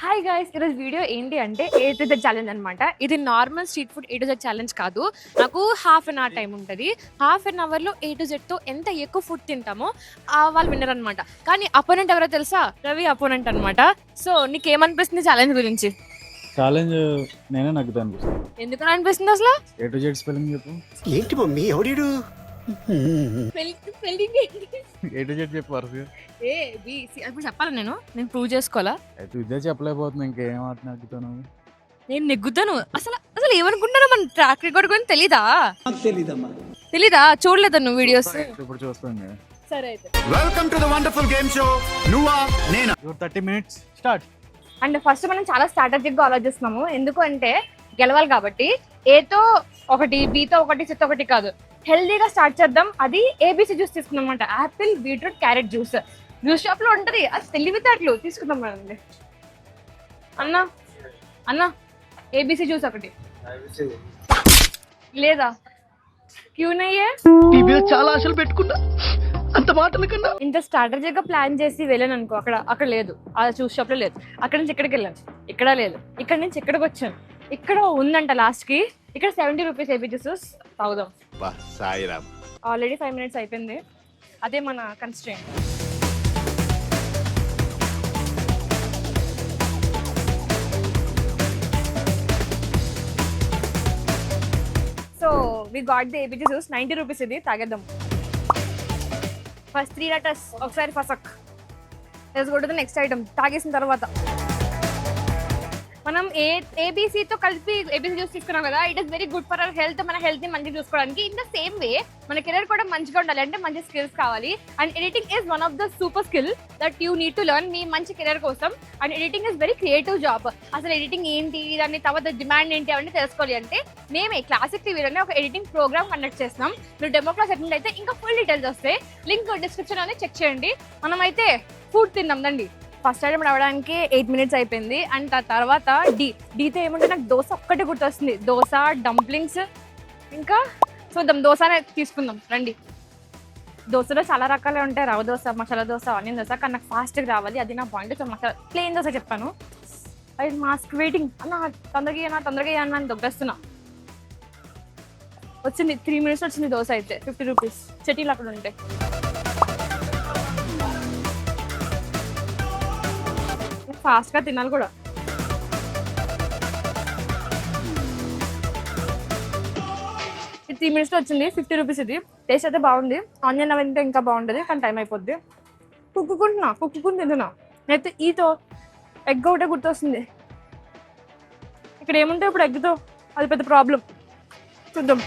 Hi guys, ఈరోజు video ఏంటి అంటే A to Z ఛాలెంజ్ అనమాట. ఇది normal street food A to Z challenge కాదు. నాకు హాఫ్ అన్ అవర్ టైం ఉంటుంది. హాఫ్ అన్ అవర్లో A to Zతో ఎంత ఎక్కువ ఫుడ్ తింటామో వాళ్ళు విన్నర్ అనమాట. కానీ అపోనెంట్ ఎవరో తెలుసా? రవి అపోనెంట్ అనమాట. సో నీకేమనిపిస్తుంది ఛాలెంజ్ గురించి? ఛాలెంజ్ నేనే నగ్గుతా అనిపిస్తుంది. ఎందుకని అనిపిస్తుంది అసలు? A to Z స్పెల్లింగ్ చెప్పు. ఏంటి మమ్మీ ఎవడీడు? A to Z చెప్పు వరుసగా. ఇప్పుడు చెప్పాలి నేను ప్రూవ్ చేసుకోవాలా? అయితే ఇదే చెప్పలేకపోతున్నా, ఇంకేం ఆట నగ్గుతాను. నేను నెగ్గుతాను. అసలు అసలు ఏమనుకుంటున్నా మన ట్రాక్ రికార్డ్ గురించి తెలీదా? తెలీదా? చూడలేదా నువ్వు వీడియోస్? ఇప్పుడు చూస్తాను. సరే అయితే welcome to the wonderful game show. నువ్వా నేనా? 30 minutes స్టార్ట్. అండ్ ఫస్ట్ మనం చాలా స్ట్రాటజిక్ గా ఆలోచిస్తున్నాము. ఎందుకు అంటే గెలవాలి కాబట్టి. ఏతో ఒకటి, బీతో ఒకటి, సితో ఒకటి కాదు, హెల్దీగా స్టార్ట్ చేద్దాం. అది ఏబీసీ జ్యూస్ తీసుకుందాం అనమాట. Apple, beetroot, carrot juice. Juice shop లో ఉంటది, అది తెలివితేటలు తీసుకుందాం అండి. అన్నా అన్నా ఏబీసీ జ్యూస్ ఒకటి లేదా? క్యూనయ్యే చాలా ఆశలు పెట్టుకున్నా, అంత మాటల కన్నా ఇంత స్ట్రాటజీగా ప్లాన్ చేసి వెళ్ళాను అనుకో, అక్కడ లేదు, ఆ జ్యూస్ షాప్ లో లేదు. అక్కడ నుంచి ఇక్కడికి వెళ్ళాను, ఇక్కడ లేదు. ఇక్కడ నుంచి ఇక్కడికి వచ్చాను, ఇక్కడ ఉందంట లాస్ట్ కి. ఇక్కడ 70 రూపీస్ ఏబీ జ్యూస్ తాగుదాం. ఆల్రెడీ 5 minutes అయిపోయింది. అదే మన constraint. So we got the AB juice. 90 rupees ఇది, తాగేద్దాం. ఫస్ట్ 3 letters ఒకసారి ఫసక్. Let's go to the next item. తాగేసిన తర్వాత మనం ఏబీసీతో కలిపి ఏబీసీ జ్యూస్ తీసుకున్నాం కదా. It is very good for our health. మన హెల్త్ ని మంచిగా చూసుకోవడానికి. ఇన్ ద సేమ్ వే మన కెరీర్ కూడా మంచిగా ఉండాలి అంటే మంచి స్కిల్స్ కావాలి. And editing is one of the super skill that you need to learn మీ మంచి కెరీర్ కోసం. And editing is very creative job. అసలు ఎడిటింగ్ ఏంటి, దాని తర్వాత డిమాండ్ ఏంటి అవన్నీ తెలుసుకోవాలి అంటే మేమే క్లాసిక్ టీవీలోనే ఒక ఎడిటింగ్ ప్రోగ్రామ్ కండక్ట్ చేస్తున్నాం. మీరు డెమో క్లాస్ అటెండ్ అయితే ఇంకా ఫుల్ డీటెయిల్స్ వస్తాయి. లింక్ డిస్క్రిప్షన్ అనేది చెక్ చేయండి. మనమైతే ఫుడ్ తిందాం దండి. ఫస్ట్ ఐటమ్ రావడానికి 8 minutes అయిపోయింది. అండ్ తర్వాత డీతో ఏమంటే నాకు దోశ ఒక్కటే గుర్తొస్తుంది. దోశ, డంప్లింగ్స్, ఇంకా చూద్దాం. దోశనే తీసుకుందాం రండి. దోశలో చాలా రకాలు ఉంటాయి. రవ్వ దోశ, మసాలా దోశ, ఆనియన్ దోశ. కానీ నాకు ఫాస్ట్గా రావాలి, అది నా point. So masala plain dosa చెప్పాను. అది మాస్క్ వెయిటింగ్ అన్న, తొందరగా అన్న అని దొబ్బేస్తున్నా. వచ్చింది 3 minutes వచ్చింది దోశ అయితే. 50 రూపీస్. చట్నీలు అక్కడ ఉంటాయి. ఫాస్ట్ గా తినాలి కూడా. ఇది 3 minutes లో వచ్చింది. 50 రూపీస్ ఇది. టేస్ట్ అయితే బాగుంది. ఆనియన్ అవన్నీ ఇంకా బాగుంటుంది, కానీ టైం అయిపోద్ది. కుక్కుని తింటున్నా. అయితే ఈతో ఎగ్ ఒకటే గుర్తొస్తుంది. ఇక్కడ ఏముంటాయి ఇప్పుడు ఎగ్తో? అది పెద్ద ప్రాబ్లం. చూద్దాం.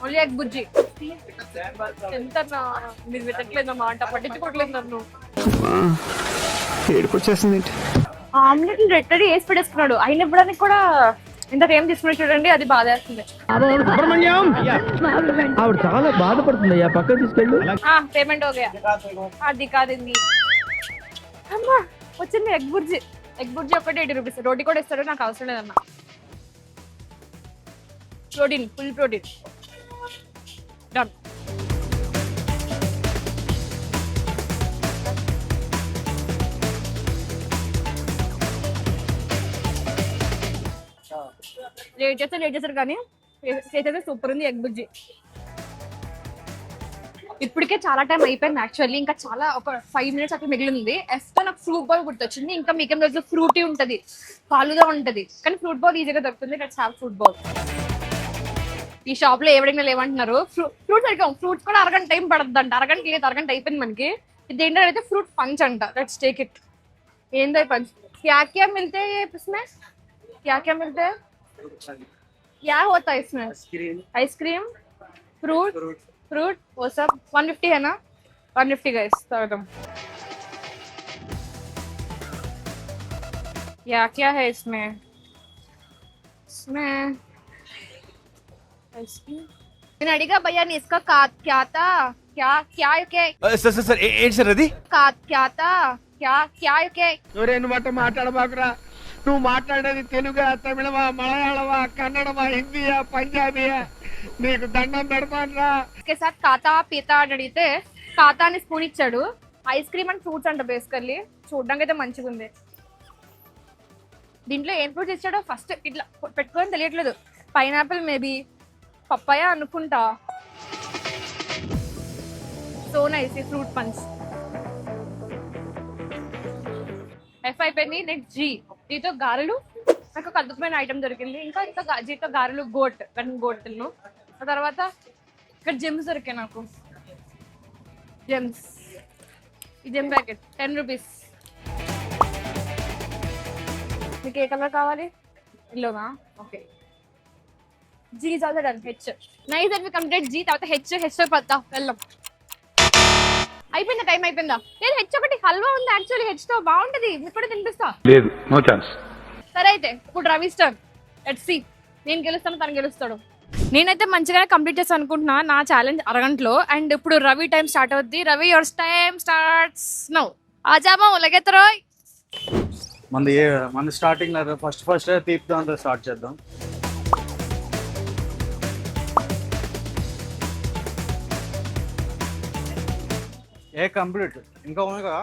ఓన్లీ ఎగ్ బుజ్జి. ఎంత మీరు పెట్టట్లేదు మాట, పట్టించుకోవట్లేదు నన్ను. ఏడుకొచ్చేసింది. ఆమ్లెట్ రెట్టడి వేసి పెట్టేసుకున్నాడు. అయిన ఇవ్వడానికి కూడా ఇంత టైం తీసుకుని చూడండి, అది బాధ వేస్తుంది. ఆవిడ చాలా బాధపడుతుంది. ఆ పక్క తీసుకెళ్ళు. Payment okay. అది కాదండి. అమ్మా వచ్చింది ఎగ్ బుర్జీ. ఎగ్ బుర్జీ ఒకటి 80 రూపీస్. రోటీ కూడా ఇస్తాడు, నాకు అవసరం లేదన్నా. Protein, full protein. Done. Late చేస్తారు కానీ చేసేది సూపర్ ఉంది ఎగ్ బుజ్జి. ఇప్పటికే చాలా టైం అయిపోయింది యాక్చువల్లీ. ఇంకా చాలా ఒక 5 minutes అట్లా మిగిలింది. ఎఫ్తో నాకు ఫ్రూట్ బాల్ గుర్తొచ్చింది. ఇంకా మీకేం రోజు ఫ్రూటీ ఉంటుంది, పాలుగా ఉంటుంది, కానీ ఫ్రూట్ బాల్ ఈజీగా దొరుకుతుంది. Let's have fruit ball. ఈ షాప్ లో ఎవరైనా లేవంటున్నారు. ఫ్రూట్స్ అడిగాం. ఫ్రూట్స్ కూడా అరగంట టైం పడుతుంది అంట. అరగంట లేదు, అరగంట అయిపోయింది మనకి. ఇది ఏంటంటే ఫ్రూట్ పంచ్ అంట. Let's take it. ఏందో పంచ్. क्या मिलते हैं इसमें? क्या मिलते हैं? क्या होता है इसमें? आइसक्रीम, फ्रूट वो सब. 150 है ना? 150 गाइस. स्वागतम. क्या है इसमें? आइसक्रीम. నేను అడిగా భయ్యా నీ ఇస్కా क्या था? సార్ ఏంటి సార్ అది? क्या था? నువ్వు మాట్లాడబాకురా. నువ్వు మాట్లాడేది తెలుగా, తమిళమా, మలయాళమా, కన్నడమా, హిందీయా, పంజాబీయా? నీకు దండం పెడతాను రా. ఖాతా పీతా అని అడిగితే ఖాతా అని స్పూన్ ఇచ్చాడు. ఐస్ క్రీమ్ అండ్ ఫ్రూట్స్ అంట బేసికల్లీ. చూడడానికి అయితే మంచిగా ఉంది. దీంట్లో ఏం ఫ్రూట్స్ ఇచ్చాడో ఫస్ట్ ఇట్లా పెట్టుకొని తెలియట్లేదు. పైనాపిల్ మేబీ, పప్పాయ అనుకుంటా. సో నైస్ ఈ ఫ్రూట్ పంచ్. ఎఫ్ అయిపోయింది. Next G. జీతో గారెలు. నాకు ఒక అద్భుతమైన ఐటమ్ దొరికింది. ఇంకా జీతో గారెలు గోట్ తిన్ను. ఆ తర్వాత ఇక్కడ జెమ్స్ దొరికాయి నాకు. జెమ్స్. ఈ జెమ్ ప్యాకెట్ 10 రూపీస్. మీకు ఏ కలర్ కావాలి? ఇల్లోనా? Okay. G is also done. H. Nice that we complete G. తర్వాత హెచ్ పడతా వెళ్దాం. అయిపోయిందా? టైం అయిపోయిందా? లేదు, హెచ్ ఒకటి హల్వా ఉంది యాక్చువల్లీ. హెచ్ తో బాగుంటది. మీకు కూడా తినిపిస్తా. లేదు, నో ఛాన్స్. సరే అయితే ఇప్పుడు రవి స్టర్న్. Let's see. నేను గెలుస్తాను, తను గెలుస్తాడు. నేనైతే మంచిగానే కంప్లీట్ చేస్తాను అనుకుంటున్నా నా ఛాలెంజ్ అరగంటలో. అండ్ ఇప్పుడు రవి టైం స్టార్ట్ అవుద్ది. Ravi your time starts now. ఆజామా లగెత్తరోయ్. మన స్టార్టింగ్ ఫస్ట్ తీపి దాంతో స్టార్ట్ చేద్దాం. ఏ కంప్లీట్ ఇంకా ఉంది కదా.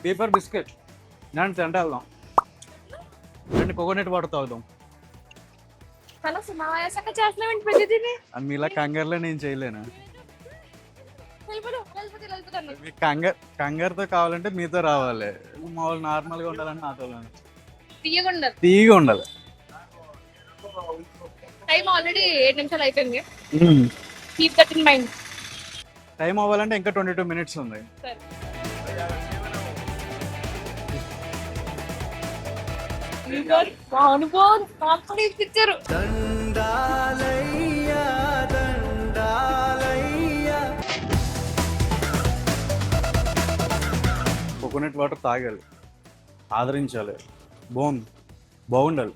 పేపర్ బిస్కెట్ నేను తింటే వెళ్దాం. 2 కోకోనట్ వాటర్ తాగుదాం. తన సుమాయాసంగా చేస్తున్నావు ప్రతిదీని. అది మీలా కంగారులో నేను చేయలేను. వెళ్ళిపోతాను. మీకు కంగారుతో కావాలంటే మీతో రావాలి. మామూలు నార్మల్గా ఉండాలంటే నాతో తీయగా ఉండాలి. టైం ఆల్రెడీ 7 నిమిషాలు అయిపోయింది. Keep that in mind. Time అవ్వాలంటే ఇంకా 22 మినిట్స్ ఉంది. సరే. ఇచ్చారు. కోకోనట్ వాటర్ తాగాలి, ఆదరించాలి, బాగుండాలి,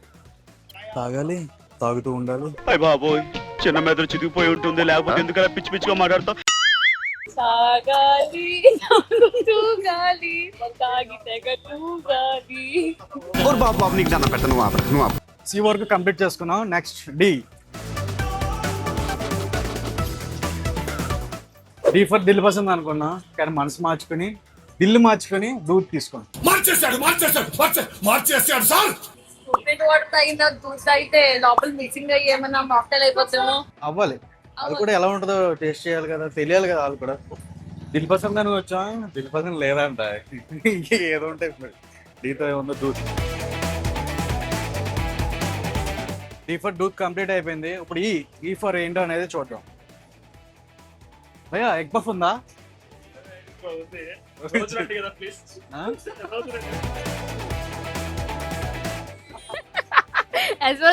తాగాలి, తాగుతూ ఉండాలి. అయ్య బాబోయ్, చిన్న మెదడు చితికిపోయి ఉంటుంది. లేకపోతే ఎందుకలా పిచ్చి పిచ్చిగా మాట్లాడతావు? సాగాలి, తూగాలి, తాగితే తూగాలి. సి వరకు కంప్లీట్ చేసుకున్నాం. Next D. D for Dil Pasand అనుకున్నా, కానీ మనసు మార్చుకుని దిల్లు మార్చుకుని దూద్ తీసుకున్నాం. మార్చేస్తాడు సార్. అయితే లోపల మిక్సింగ్ అయ్యి ఏమన్నా మాక్టైల్ అయిపోతామో. అవ్వాలి. అది కూడా ఎలా ఉంటుందో టేస్ట్ చేయాలి కదా, తెలియాలి కదా. వాళ్ళు కూడా దిల్ పసంద్ అని వచ్చాం, దిల్ పసంద్ లేదంట. ఏదో ఉంటాయి. డీతో ఏముందో దూద్. డి ఫర్ దూద్ కంప్లీట్ అయిపోయింది. ఇప్పుడు ఈ ఫర్ ఏంటో అనేది చూద్దాం. భయ్యా ఎగ్ పఫ్ ఉందా?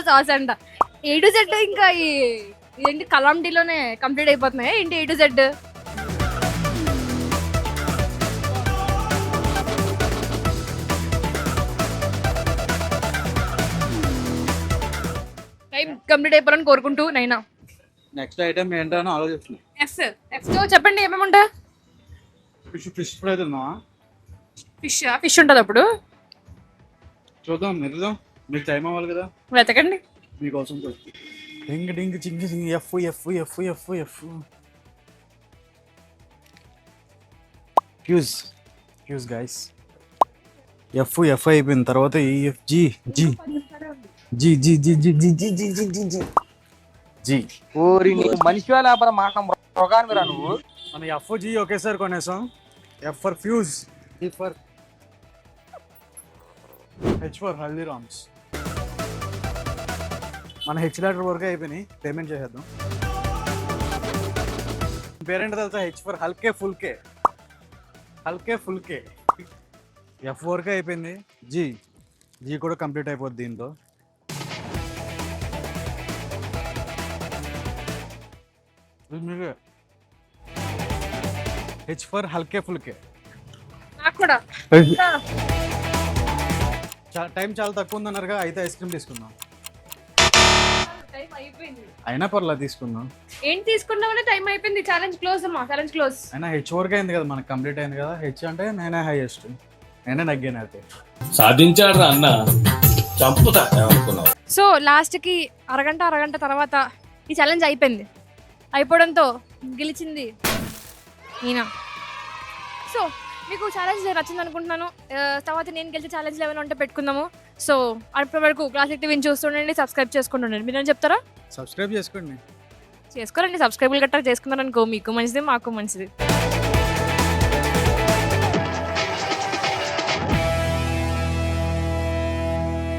సాస్ అంట. A to Z ఇంకా ఏంటి కలాం టీలోనే కంప్లీట్ అయిపోతున్నాయి ఏంటి A to Z? Time complete అయిపోవాలని కోరుకుంటూ నైనా నెక్స్ట్ ఐటమ్ ఏంటో అని ఆలోచిస్తున్నాం. ఎఫ్ తో చెప్పండి ఏమేమి ఉంటాయి. ఫిష్ ఫ్రై తిందామా? ఫిష్ ఉంటుంది అప్పుడు. చూద్దాం, మెరుద్దాం. మీకు టైం అవ్వాలి కదా, వెతకండి మీకోసం. డింగ్ డింగ్ చింగ్ చింగ్ F F F F F fuse guys. F అయిపోయిన తర్వాత F G G G G G G G G G G G G G. ఓరి నీకు మనిషి వ్యాపారం మాట రోగానివిరా నువ్వు. మన ఎఫ్ జీ ఒకేసారి కొనేసాం. F for fuse, G for H for Haldiram's. మన హెచ్ లెటర్ వరకు అయిపోయినాయి. పేమెంట్ చేసేద్దాం. పేరెంట్ తెలుసా? హెచ్ ఫర్ హల్కే ఫుల్కే. ఎఫ్ వరకు అయిపోయింది. జీ కూడా కంప్లీట్ అయిపోద్ది దీంతో. హెచ్ ఫర్ హల్కే ఫుల్కే. నాకు కూడా టైం చాలా తక్కువ ఉందన్నారుగా, అయితే ఐస్ క్రీమ్ తీసుకుందాం. టైం అయిపోయింది. అయినా పర్లేదు తీసుకుందాం. ఏంటి తీసుకున్నామని టైం అయిపోయింది. ఛాలెంజ్ క్లోజ్ అమ్మా, ఛాలెంజ్ క్లోజ్. అయినా హెచ్ వరకు అయింది కదా, మనకు కంప్లీట్ అయింది కదా. హెచ్ అంటే నేనే హైయెస్ట్, నేనే నగ్గాను. అయితే సాధించాడు అన్న, చంపుతా అనుకున్నావు. సో లాస్ట్ కి అరగంట తర్వాత ఈ ఛాలెంజ్ అయిపోయింది. అయిపోవడంతో గెలిచింది ఈయన. సో మీకు ఛాలెంజ్ నచ్చింది అనుకుంటున్నాను. తర్వాత నేను గెలిచే ఛాలెంజ్లు ఏమైనా ఉంటే పెట్టుకుందాము. సో అప్పటి వరకు క్లాసిక్ టీవీని చూస్తుండండి, సబ్స్క్రైబ్ చేసుకుంటుండండి. మీరేం చెప్తారా? సబ్స్క్రైబ్ చేసుకోండి. చేసుకోరండి, సబ్స్క్రైబులు గట్రా చేసుకున్నారనుకో మీకు మంచిది, మాకు మంచిది.